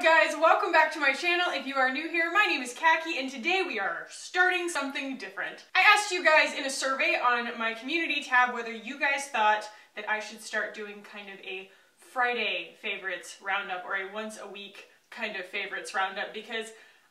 guys? Welcome back to my channel. If you are new here, my name is Khaki and today we are starting something different. I asked you guys in a survey on my community tab whether you guys thought that I should start doing kind of a Friday favorites roundup or a once a week kind of favorites roundup, because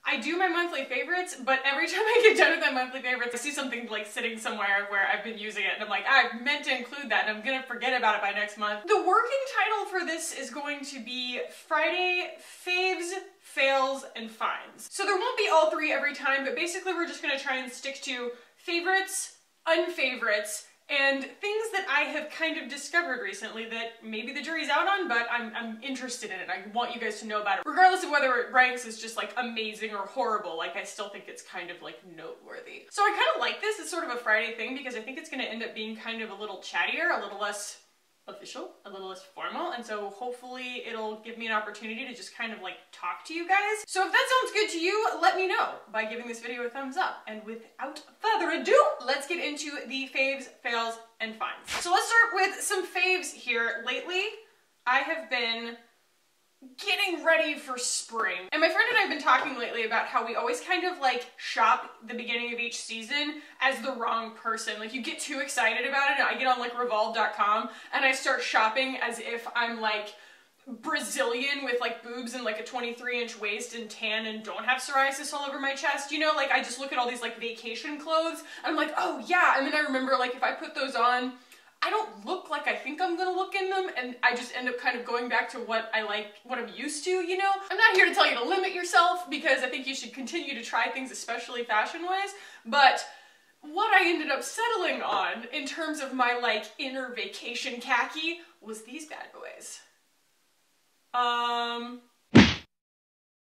I do my monthly favorites, but every time I get done with my monthly favorites, I see something like sitting somewhere where I've been using it and I'm like, I meant to include that and I'm gonna forget about it by next month. The working title for this is going to be Friday Faves, Fails, and Finds. So there won't be all three every time, but basically we're just gonna try and stick to favorites, unfavorites, and things that I have kind of discovered recently that maybe the jury's out on, but I'm interested in it. I want you guys to know about it. Regardless of whether it ranks as just like amazing or horrible, like I still think it's kind of like noteworthy. So I kind of like this as sort of a Friday thing because I think it's gonna end up being kind of a little chattier, a little less official, a little less formal, and so hopefully it'll give me an opportunity to just kind of like talk to you guys. So if that sounds good to you, let me know by giving this video a thumbs up. And without further ado, let's get into the faves, fails, and finds. So let's start with some faves here. Lately, I have been getting ready for spring. And my friend and I have been talking lately about how we always kind of like shop the beginning of each season as the wrong person. Like you get too excited about it and I get on like revolve.com and I start shopping as if I'm like Brazilian with like boobs and like a 23-inch waist and tan and don't have psoriasis all over my chest. You know, like I just look at all these like vacation clothes and I'm like, oh yeah. And then I remember like if I put those on, I don't look like I think I'm gonna look in them, and I just end up kind of going back to what I like, what I'm used to, you know? I'm not here to tell you to limit yourself because I think you should continue to try things, especially fashion-wise, but what I ended up settling on in terms of my like inner vacation khaki was these bad boys. I'm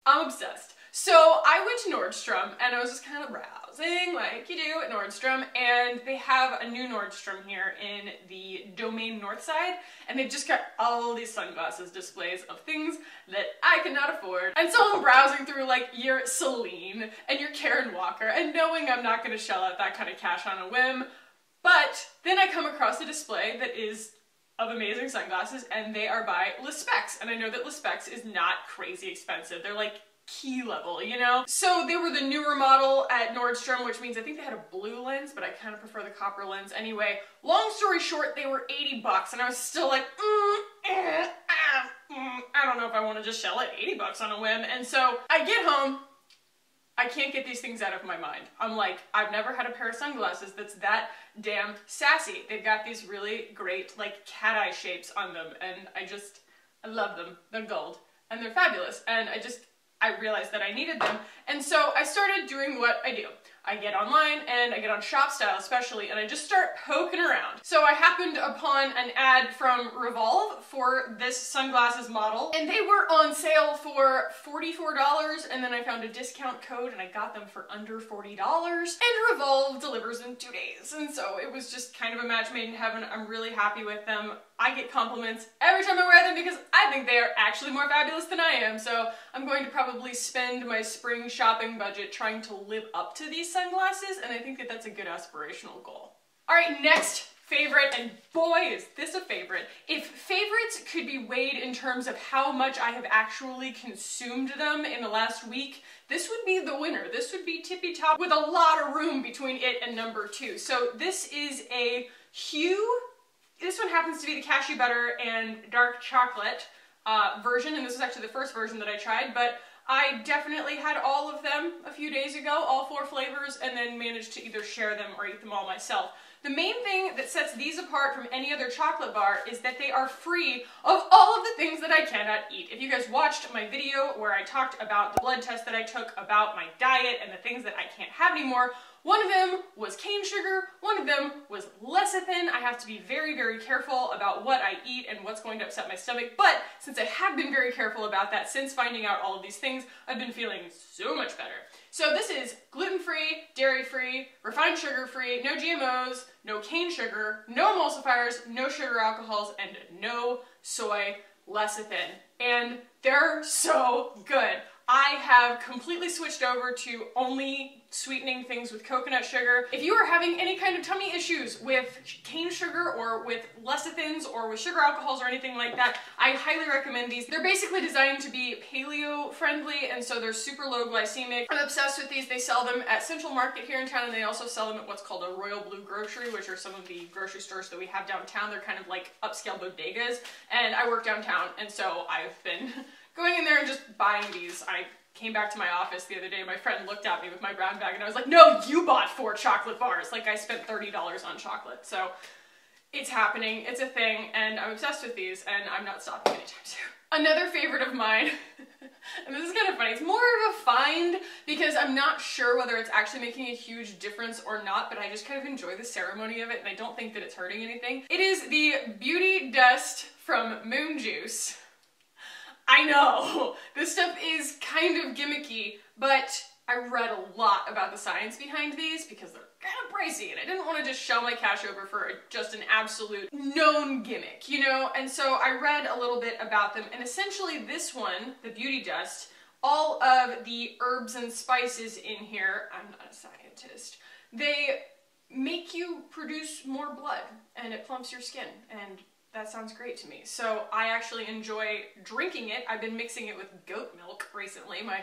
obsessed. So I went to Nordstrom and I was just kind of browsing like you do at Nordstrom, and they have a new Nordstrom here in the Domain North Side, and they've just got all these sunglasses displays of things that I could not afford. And so I'm browsing through like your Celine and your Karen Walker and knowing I'm not going to shell out that kind of cash on a whim, but then I come across a display that is of amazing sunglasses, and they are by Le Specs, and I know that Le Specs is not crazy expensive. They're like key level, you know? So they were the newer model at Nordstrom, which means I think they had a blue lens, but I kind of prefer the copper lens anyway. Long story short, they were 80 bucks, and I was still like, I don't know if I want to just shell it 80 bucks on a whim. And so I get home, I can't get these things out of my mind. I'm like, I've never had a pair of sunglasses that's that damn sassy. They've got these really great like cat eye shapes on them, and I love them. They're gold and they're fabulous, and I realized that I needed them, and so I started doing what I do. I get online and I get on ShopStyle especially, and I just start poking around. So I happened upon an ad from Revolve for this sunglasses model, and they were on sale for $44, and then I found a discount code and I got them for under $40, and Revolve delivers in 2 days. And so it was just kind of a match made in heaven. I'm really happy with them. I get compliments every time I wear them because I think they are actually more fabulous than I am. So I'm going to probably spend my spring shopping budget trying to live up to these sunglasses, and I think that that's a good aspirational goal. All right, next favorite, and boy is this a favorite. If favorites could be weighed in terms of how much I have actually consumed them in the last week, this would be the winner. This would be tippy top with a lot of room between it and number 2. So this is a Hue. This one happens to be the cashew butter and dark chocolate version, and this is actually the first version that I tried, but I definitely had all of them a few days ago, all 4 flavors, and then managed to either share them or eat them all myself. The main thing that sets these apart from any other chocolate bar is that they are free of all of the things that I cannot eat. If you guys watched my video where I talked about the blood test that I took, about my diet and the things that I can't have anymore, one of them was cane sugar, one of them was lecithin. I have to be very, very careful about what I eat and what's going to upset my stomach, but since I have been very careful about that since finding out all of these things, I've been feeling so much better. So this is gluten-free, dairy-free, refined sugar-free, no GMOs, no cane sugar, no emulsifiers, no sugar alcohols, and no soy lecithin. And they're so good. I have completely switched over to only sweetening things with coconut sugar. If you are having any kind of tummy issues with cane sugar or with lecithins or with sugar alcohols or anything like that, I highly recommend these. They're basically designed to be paleo friendly, and so they're super low glycemic. I'm obsessed with these. They sell them at Central Market here in town, and they also sell them at what's called a Royal Blue Grocery, which are some of the grocery stores that we have downtown. They're kind of like upscale bodegas, and I work downtown, and so I've been going in there and just buying these. I came back to my office the other day, my friend looked at me with my brown bag and I was like, no, you bought 4 chocolate bars. Like, I spent $30 on chocolate. So it's happening, it's a thing, and I'm obsessed with these, and I'm not stopping anytime soon. Another favorite of mine, and this is kind of funny, it's more of a find because I'm not sure whether it's actually making a huge difference or not, but I just kind of enjoy the ceremony of it, and I don't think that it's hurting anything. It is the Beauty Dust from Moon Juice. I know, this stuff is kind of gimmicky, but I read a lot about the science behind these because they're kind of pricey, and I didn't want to just shell my cash over for just an absolute known gimmick, you know? And so I read a little bit about them, and essentially this one, the Beauty Dust, all of the herbs and spices in here, I'm not a scientist, they make you produce more blood, and it plumps your skin, and that sounds great to me. So I actually enjoy drinking it. I've been mixing it with goat milk recently. My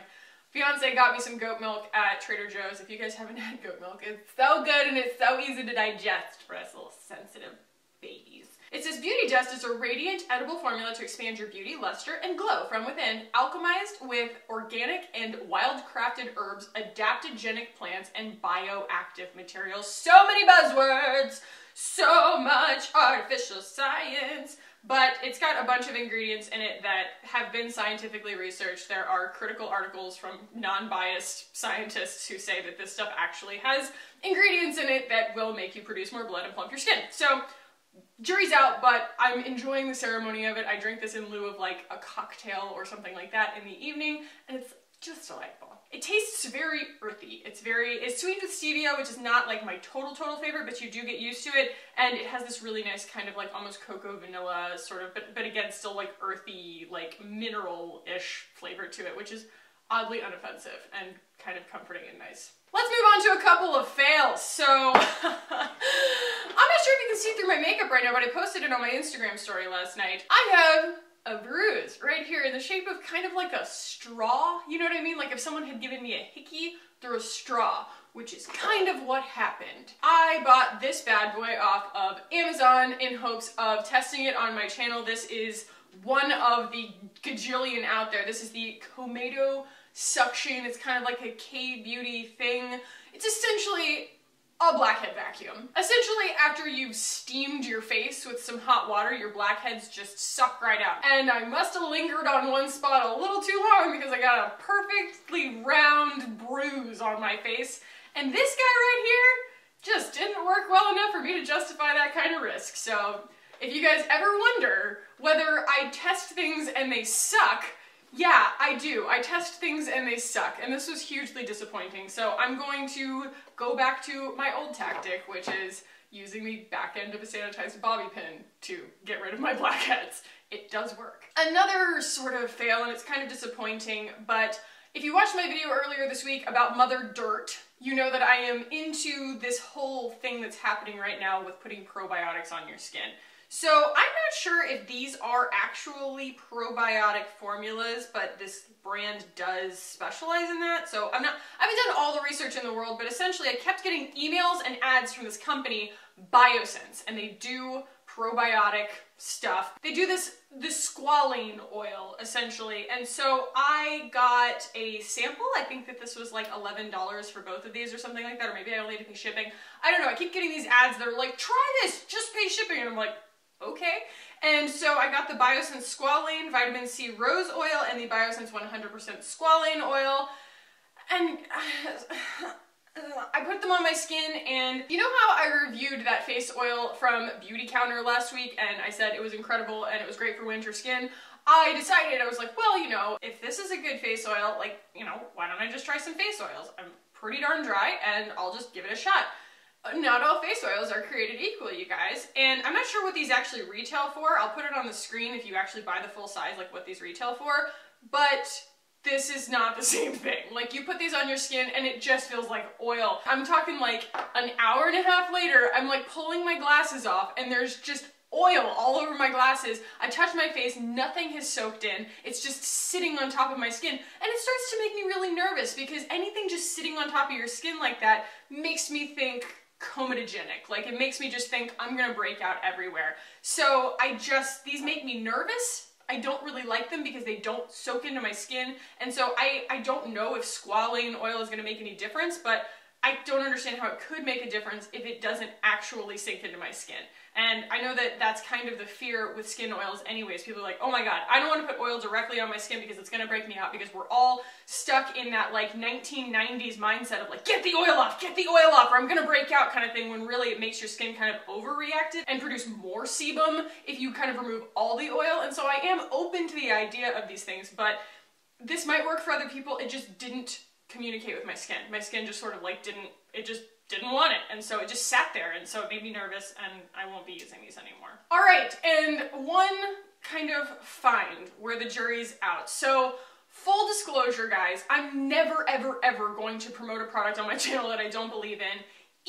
fiance got me some goat milk at Trader Joe's. If you guys haven't had goat milk, it's so good and it's so easy to digest for us little sensitive babies. It says Beauty Dust is a radiant edible formula to expand your beauty, luster, and glow from within, alchemized with organic and wild-crafted herbs, adaptogenic plants, and bioactive materials. So many buzzwords! So much artificial science, but it's got a bunch of ingredients in it that have been scientifically researched. There are critical articles from non-biased scientists who say that this stuff actually has ingredients in it that will make you produce more blood and plump your skin. So, jury's out, but I'm enjoying the ceremony of it. I drink this in lieu of like a cocktail or something like that in the evening, and it's just delightful. It tastes very earthy. It's sweetened with stevia, which is not like my total favorite, but you do get used to it, and it has this really nice kind of like almost cocoa vanilla sort of, but again, still like earthy, like mineral-ish flavor to it, which is oddly unoffensive and kind of comforting and nice. Let's move on to a couple of fails. So, I'm not sure if you can see through my makeup right now, but I posted it on my Instagram story last night. I have a bruise right here in the shape of kind of like a straw, you know what I mean? Like if someone had given me a hickey through a straw, which is kind of what happened. I bought this bad boy off of Amazon in hopes of testing it on my channel. This is one of the gajillion out there. This is the Komedo Suction. It's kind of like a K-beauty thing. It's essentially a blackhead vacuum. Essentially, after you've steamed your face with some hot water, your blackheads just suck right out. And I must have lingered on one spot a little too long because I got a perfectly round bruise on my face. And this guy right here just didn't work well enough for me to justify that kind of risk. So if you guys ever wonder whether I test things and they suck, yeah, I do. I test things and they suck, and this was hugely disappointing. So I'm going to go back to my old tactic, which is using the back end of a sanitized bobby pin to get rid of my blackheads. It does work. Another sort of fail, and it's kind of disappointing, but if you watched my video earlier this week about Mother Dirt, you know that I am into this whole thing that's happening right now with putting probiotics on your skin. So I'm not sure if these are actually probiotic formulas, but this brand does specialize in that. So I haven't done all the research in the world, but essentially I kept getting emails and ads from this company, Biossance, and they do probiotic stuff. They do this squalane oil, essentially, and so I got a sample. I think that this was like $11 for both of these or something like that, or maybe I only had to pay shipping. I don't know, I keep getting these ads that are like, try this, just pay shipping, and I'm like, okay. And so I got the Biossance Squalane Vitamin C Rose Oil and the Biossance 100% Squalane Oil, and I put them on my skin, and you know how I reviewed that face oil from Beauty Counter last week and I said it was incredible and it was great for winter skin? I decided, I was like, well, you know, if this is a good face oil, like, you know, why don't I just try some face oils? I'm pretty darn dry and I'll just give it a shot. Not all face oils are created equal, you guys, and I'm not sure what these actually retail for. I'll put it on the screen if you actually buy the full size, like what these retail for, but this is not the same thing. Like, you put these on your skin and it just feels like oil. I'm talking like an hour and a half later, I'm like pulling my glasses off and there's just oil all over my glasses. I touch my face, nothing has soaked in. It's just sitting on top of my skin. And it starts to make me really nervous because anything just sitting on top of your skin like that makes me think comedogenic. Like, it makes me just think I'm gonna break out everywhere. So these make me nervous. I don't really like them because they don't soak into my skin. And so I don't know if squalane oil is gonna make any difference, but I don't understand how it could make a difference if it doesn't actually sink into my skin. And I know that that's kind of the fear with skin oils anyways. People are like, oh my god, I don't want to put oil directly on my skin because it's going to break me out, because we're all stuck in that like 1990s mindset of like, get the oil off, or I'm going to break out kind of thing, when really it makes your skin kind of overreacted and produce more sebum if you kind of remove all the oil. And so I am open to the idea of these things, but this might work for other people. It just didn't communicate with my skin. My skin just sort of like didn't want it, and so it just sat there, and so it made me nervous, and I won't be using these anymore. All right, and one kind of find where the jury's out. So full disclosure, guys, I'm never, ever, ever going to promote a product on my channel that I don't believe in,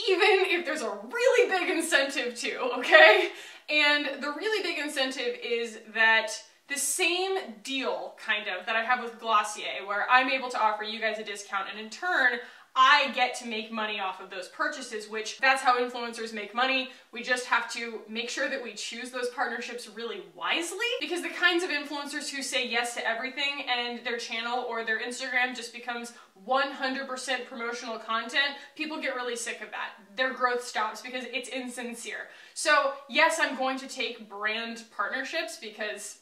even if there's a really big incentive to, okay? And the really big incentive is that the same deal, kind of, that I have with Glossier, where I'm able to offer you guys a discount, and in turn, I get to make money off of those purchases, which that's how influencers make money. We just have to make sure that we choose those partnerships really wisely, because the kinds of influencers who say yes to everything and their channel or their Instagram just becomes 100% promotional content, people get really sick of that. Their growth stops because it's insincere. So yes, I'm going to take brand partnerships because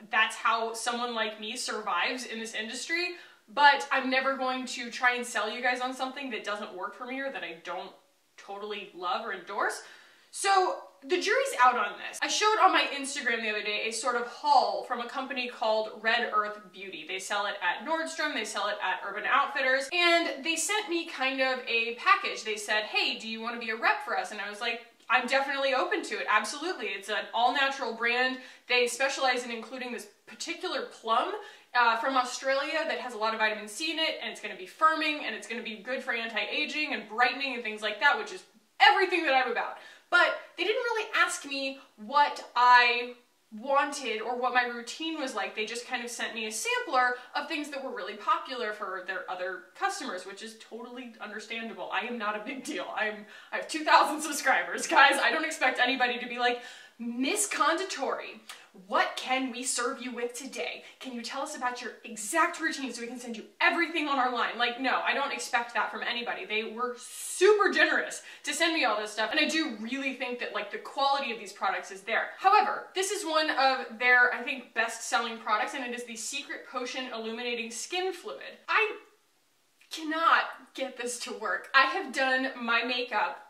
that's how someone like me survives in this industry. But I'm never going to try and sell you guys on something that doesn't work for me or that I don't totally love or endorse. So the jury's out on this. I showed on my Instagram the other day a sort of haul from a company called Red Earth Beauty. They sell it at Nordstrom, they sell it at Urban Outfitters, and they sent me kind of a package. They said, hey, do you want to be a rep for us? And I was like, I'm definitely open to it, absolutely. It's an all-natural brand. They specialize in including this particular plum from Australia that has a lot of vitamin C in it, and it's going to be firming, and it's going to be good for anti-aging and brightening and things like that, which is everything that I'm about. But they didn't really ask me what I wanted or what my routine was like. They just kind of sent me a sampler of things that were really popular for their other customers, which is totally understandable. I am not a big deal. I have 2,000 subscribers, guys. I don't expect anybody to be like, Miss Conditori, what can we serve you with today? Can you tell us about your exact routine so we can send you everything on our line? Like, no, I don't expect that from anybody. They were super generous to send me all this stuff, and I do really think that like the quality of these products is there. However, this is one of their, I think, best-selling products, and it is the Secret Potion Illuminating Skin Fluid. I cannot get this to work. I have done my makeup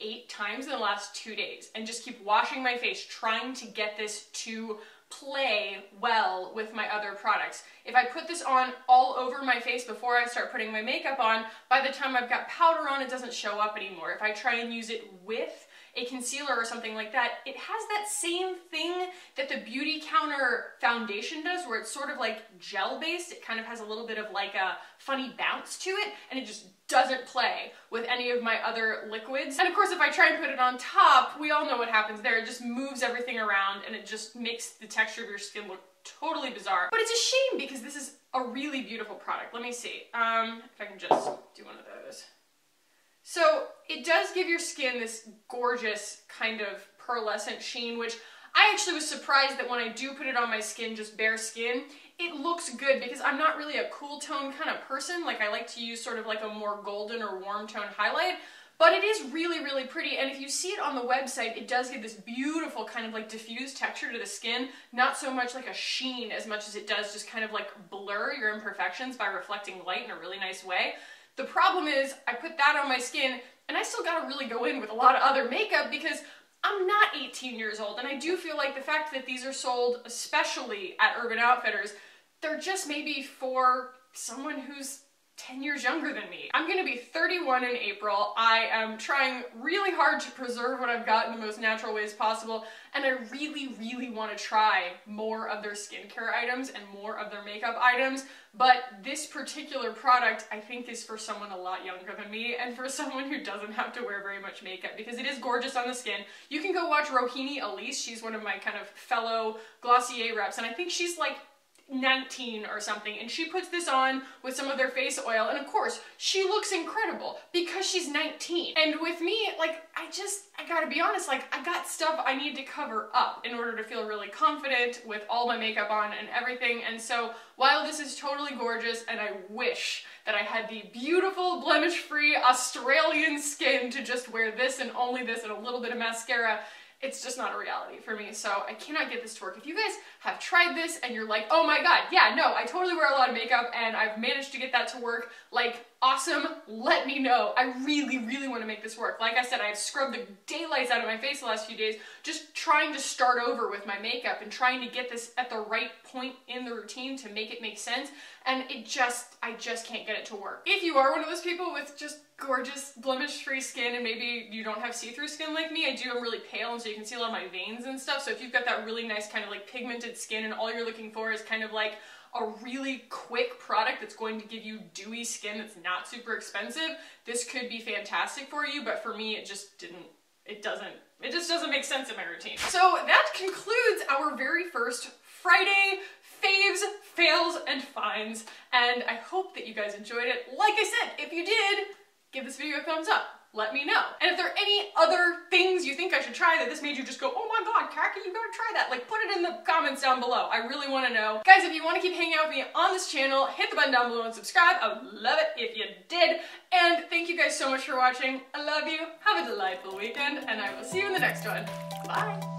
8 times in the last 2 days and just keep washing my face trying to get this to play well with my other products. If I put this on all over my face before I start putting my makeup on, by the time I've got powder on, it doesn't show up anymore. If I try and use it with a concealer or something like that, it has that same thing that the Beauty Counter foundation does, where it's sort of like gel-based. It kind of has a little bit of like a funny bounce to it, and it just doesn't play with any of my other liquids. And of course, if I try and put it on top, we all know what happens there. It just moves everything around, and it just makes the texture of your skin look totally bizarre. But it's a shame because this is a really beautiful product. Let me see if I can just do one of those. So it does give your skin this gorgeous kind of pearlescent sheen, which I actually was surprised that when I do put it on my skin, just bare skin, it looks good because I'm not really a cool tone kind of person. Like, I like to use sort of like a more golden or warm tone highlight, but it is really, really pretty. And if you see it on the website, it does give this beautiful kind of like diffused texture to the skin, not so much like a sheen as much as it does just kind of like blur your imperfections by reflecting light in a really nice way. The problem is I put that on my skin and I still gotta really go in with a lot of other makeup because I'm not 18 years old, and I do feel like the fact that these are sold, especially at Urban Outfitters, they're just maybe for someone who's 10 years younger than me. I'm gonna be 31 in April. I am trying really hard to preserve what I've got in the most natural ways possible, and I really, really want to try more of their skincare items and more of their makeup items, but this particular product I think is for someone a lot younger than me and for someone who doesn't have to wear very much makeup because it is gorgeous on the skin. You can go watch Rohini Elise, she's one of my kind of fellow Glossier reps, and I think she's like 19 or something, and she puts this on with some of their face oil, and of course she looks incredible because she's 19. And with me, like, I gotta be honest, like, I got stuff I need to cover up in order to feel really confident with all my makeup on and everything. And so while this is totally gorgeous and I wish that I had the beautiful blemish-free Australian skin to just wear this and only this and a little bit of mascara, it's just not a reality for me, so I cannot get this to work. If you guys have tried this and you're like, oh my god, yeah, no, I totally wear a lot of makeup and I've managed to get that to work, like, awesome, let me know. I really, really want to make this work. Like I said, I have scrubbed the daylights out of my face the last few days, just trying to start over with my makeup and trying to get this at the right point in the routine to make it make sense, and I just can't get it to work. If you are one of those people with just gorgeous blemish-free skin and maybe you don't have see-through skin like me, I'm really pale and so you can see a lot of my veins and stuff, so if you've got that really nice kind of like pigmented skin and all you're looking for is kind of like a really quick product that's going to give you dewy skin that's not super expensive, this could be fantastic for you, but for me it just doesn't make sense in my routine. So that concludes our very first Friday faves, fails, and finds, and I hope that you guys enjoyed it. Like I said, if you did, give this video a thumbs up. Let me know. And if there are any other things you think I should try that this made you just go, oh my god, Kaki, you gotta try that, like, put it in the comments down below. I really want to know. Guys, if you want to keep hanging out with me on this channel, hit the button down below and subscribe. I would love it if you did. And thank you guys so much for watching. I love you. Have a delightful weekend, and I will see you in the next one. Bye.